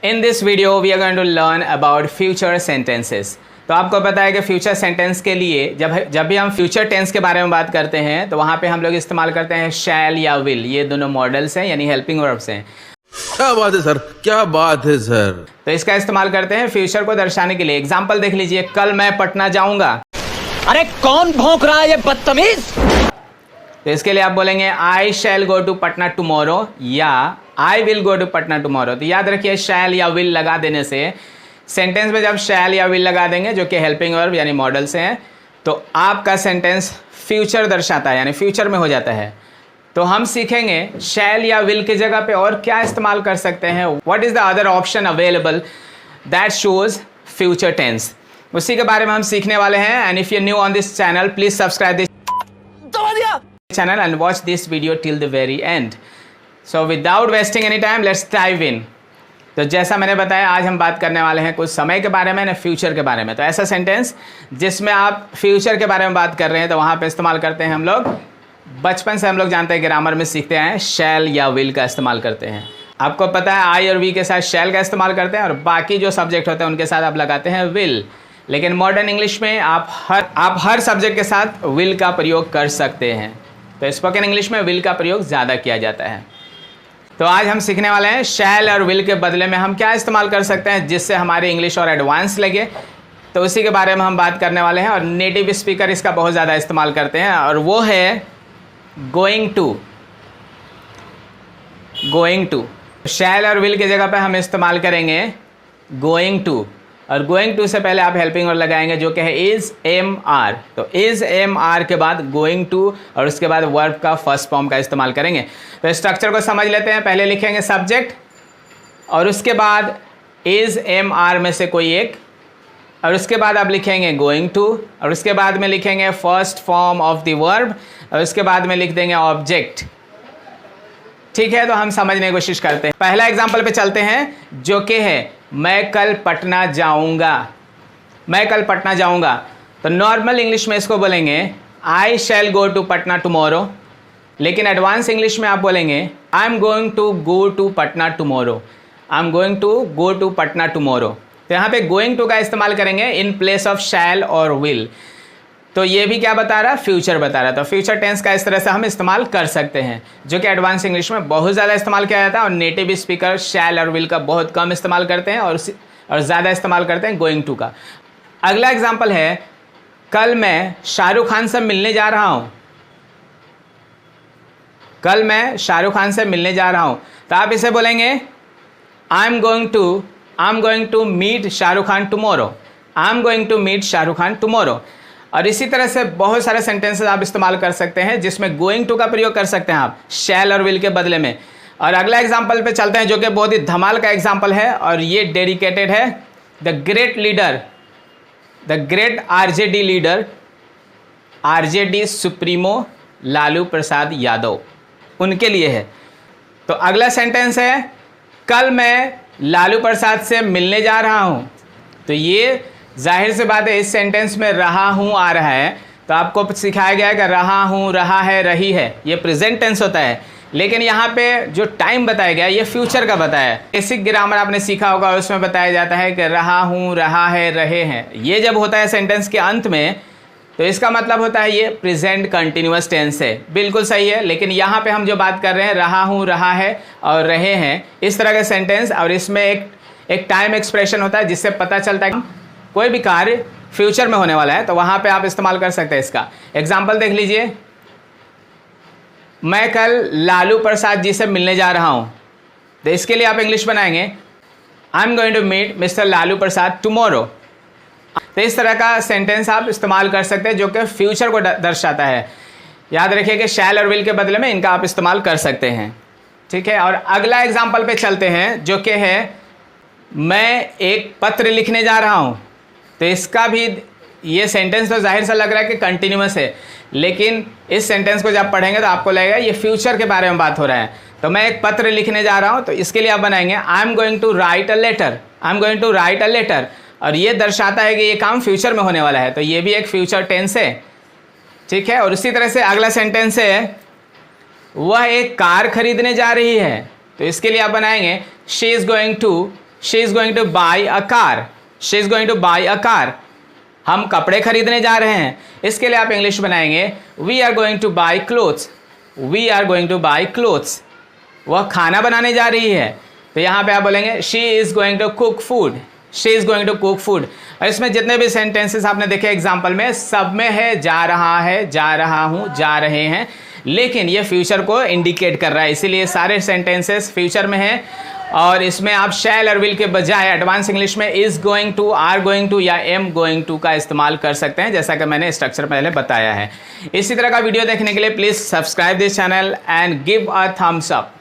In this video we are going to learn about future sentences. तो आपको पता है कि फ्यूचर सेंटेंस के लिए जब भी हम फ्यूचर टेंस के बारे में बात करते हैं तो वहाँ पे हम लोग इस्तेमाल करते हैं शैल या विल। ये दोनों मॉडल्स हैं यानी हेल्पिंग वर्ब्स हैं। क्या बात है सर, क्या बात है सर। तो इसका इस्तेमाल करते हैं फ्यूचर को दर्शाने के लिए। एग्जाम्पल देख लीजिए, कल मैं पटना जाऊंगा। अरे कौन भौंक रहा है ये बदतमीज। तो इसके लिए आप बोलेंगे I shall go to Patna tomorrow या I will go to Patna tomorrow. तो याद रखिए शैल या विल लगा देने से सेंटेंस में जब शैल या विल लगा देंगे जो कि हेल्पिंग वर्ब यानी मॉडल से हैं तो आपका सेंटेंस फ्यूचर दर्शाता है यानी फ्यूचर में हो जाता है। तो हम सीखेंगे शैल या विल की जगह पे और क्या इस्तेमाल कर सकते हैं। What is the other option available that shows future tense, उसी के बारे में हम सीखने वाले हैं। And if you new on this channel please subscribe this channel and watch this video till the very end. So without wasting any time, let's dive in. तो जैसा मैंने बताया आज हम बात करने वाले हैं कुछ समय के बारे में ना फ्यूचर के बारे में। तो ऐसा सेंटेंस जिसमें आप फ्यूचर के बारे में बात कर रहे हैं तो वहाँ पे इस्तेमाल करते हैं हम लोग। बचपन से हम लोग जानते हैं ग्रामर में सीखते हैं शैल या विल का इस्तेमाल करते हैं। आपको पता है आई और वी के साथ शैल का इस्तेमाल करते हैं और बाकी जो सब्जेक्ट होते हैं उनके साथ आप लगाते हैं विल। लेकिन मॉडर्न इंग्लिश में आप हर सब्जेक्ट के साथ विल का प्रयोग कर सकते हैं। तो स्पोकन इंग्लिश में विल का प्रयोग ज़्यादा किया जाता है। तो आज हम सीखने वाले हैं शैल और विल के बदले में हम क्या इस्तेमाल कर सकते हैं जिससे हमारी इंग्लिश और एडवांस लगे। तो उसी के बारे में हम बात करने वाले हैं और नेटिव स्पीकर इसका बहुत ज़्यादा इस्तेमाल करते हैं और वो है going to. Going to shall और विल की जगह पे हम इस्तेमाल करेंगे गोइंग टू। और गोइंग टू से पहले आप हेल्पिंग वर्ब लगाएंगे जो कि है इज़ एम आर। तो इज़ एम आर के बाद गोइंग टू और उसके बाद वर्ब का फर्स्ट फॉर्म का इस्तेमाल करेंगे। तो स्ट्रक्चर को समझ लेते हैं। पहले लिखेंगे सब्जेक्ट और उसके बाद इज़ एम आर में से कोई एक और उसके बाद आप लिखेंगे गोइंग टू और उसके बाद में लिखेंगे first form of the verb और उसके बाद में लिख देंगे ऑब्जेक्ट। ठीक है, तो हम समझने की कोशिश करते हैं। पहला एग्जाम्पल पे चलते हैं जो कि है मैं कल पटना जाऊंगा। मैं कल पटना जाऊंगा तो नॉर्मल इंग्लिश में इसको बोलेंगे I shall go to Patna tomorrow. लेकिन एडवांस इंग्लिश में आप बोलेंगे I am going to go to Patna tomorrow. I am going to go to Patna tomorrow. तो यहाँ पे गोइंग टू का इस्तेमाल करेंगे इन प्लेस ऑफ शैल और विल। तो ये भी क्या बता रहा है, फ्यूचर बता रहा है। तो फ्यूचर टेंस का इस तरह से हम इस्तेमाल कर सकते हैं जो कि एडवांस इंग्लिश में बहुत ज़्यादा इस्तेमाल किया जाता है और नेटिव स्पीकर शैल और विल का बहुत कम इस्तेमाल करते हैं और ज़्यादा इस्तेमाल करते हैं गोइंग टू का। अगला एग्जाम्पल है कल मैं शाहरुख खान से मिलने जा रहा हूँ। कल मैं शाहरुख खान से मिलने जा रहा हूँ तो आप इसे बोलेंगे I am going to meet Shahrukh Khan tomorrow. I am going to meet Shahrukh Khan tomorrow. और इसी तरह से बहुत सारे सेंटेंसेस आप इस्तेमाल कर सकते हैं जिसमें गोइंग टू का प्रयोग कर सकते हैं आप शैल और विल के बदले में। और अगला एग्जाम्पल पे चलते हैं जो कि बहुत ही धमाल का एग्जाम्पल है और ये डेडिकेटेड है the great leader, the great RJD leader, RJD supremo Lalu Prasad Yadav, उनके लिए है। तो अगला सेंटेंस है कल मैं लालू प्रसाद से मिलने जा रहा हूँ। तो ये जाहिर सी बात है इस सेंटेंस में रहा हूँ आ रहा है तो आपको सिखाया गया है कि रहा हूँ, रहा है, रही है, ये प्रेजेंट टेंस होता है। लेकिन यहाँ पे जो टाइम बताया गया ये फ्यूचर का बताया है। बेसिक ग्रामर आपने सीखा होगा उसमें बताया जाता है कि रहा हूँ, रहा है, रहे हैं। ये जब होता है सेंटेंस के अंत में तो इसका मतलब होता है ये प्रेजेंट कंटिन्यूअस टेंस है। बिल्कुल सही है। लेकिन यहाँ पे हम जो बात कर रहे हैं रहा हूँ, रहा है और रहे हैं, इस तरह का सेंटेंस और इसमें एक टाइम एक्सप्रेशन होता है जिससे पता चलता है कोई भी कार्य फ्यूचर में होने वाला है। तो वहाँ पे आप इस्तेमाल कर सकते हैं इसका। एग्जाम्पल देख लीजिए, मैं कल लालू प्रसाद जी से मिलने जा रहा हूँ। तो इसके लिए आप इंग्लिश बनाएंगे I am going to meet mister Lalu Prasad tomorrow. तो इस तरह का सेंटेंस आप इस्तेमाल कर सकते हैं जो कि फ्यूचर को दर्शाता है। याद रखिए कि शैल और विल के बदले में इनका आप इस्तेमाल कर सकते हैं। ठीक है, और अगला एग्जाम्पल पे चलते हैं जो कि है मैं एक पत्र लिखने जा रहा हूँ। तो इसका भी ये सेंटेंस तो जाहिर सा लग रहा है कि कंटिन्यूअस है, लेकिन इस सेंटेंस को जब पढ़ेंगे तो आपको लगेगा ये फ्यूचर के बारे में बात हो रहा है। तो मैं एक पत्र लिखने जा रहा हूँ तो इसके लिए आप बनाएंगे I am going to write a letter. I am going to write a letter और ये दर्शाता है कि ये काम फ्यूचर में होने वाला है। तो ये भी एक फ्यूचर टेंस है। ठीक है, और उसी तरह से अगला सेंटेंस है वह एक कार खरीदने जा रही है। तो इसके लिए आप बनाएंगे she is going to she is going to buy a car, she is going to buy a car, हम कपड़े खरीदने जा रहे हैं। इसके लिए आप इंग्लिश बनाएंगे we are going to buy clothes, we are going to buy clothes. वह खाना बनाने जा रही है, तो यहाँ पे आप बोलेंगे she is going to cook food, she is going to cook food. और इसमें जितने भी सेंटेंसेस आपने देखे एग्जाम्पल में, सब में है जा रहा है, जा रहा हूँ, जा रहे हैं, लेकिन ये फ्यूचर को इंडिकेट कर रहा है, इसीलिए सारे सेंटेंसेस फ्यूचर में है। और इसमें आप शैल और विल के बजाय एडवांस इंग्लिश में is going to, are going to या एम गोइंग टू का इस्तेमाल कर सकते हैं, जैसा कि मैंने स्ट्रक्चर पहले बताया है। इसी तरह का वीडियो देखने के लिए please subscribe this channel and give a thumbs up.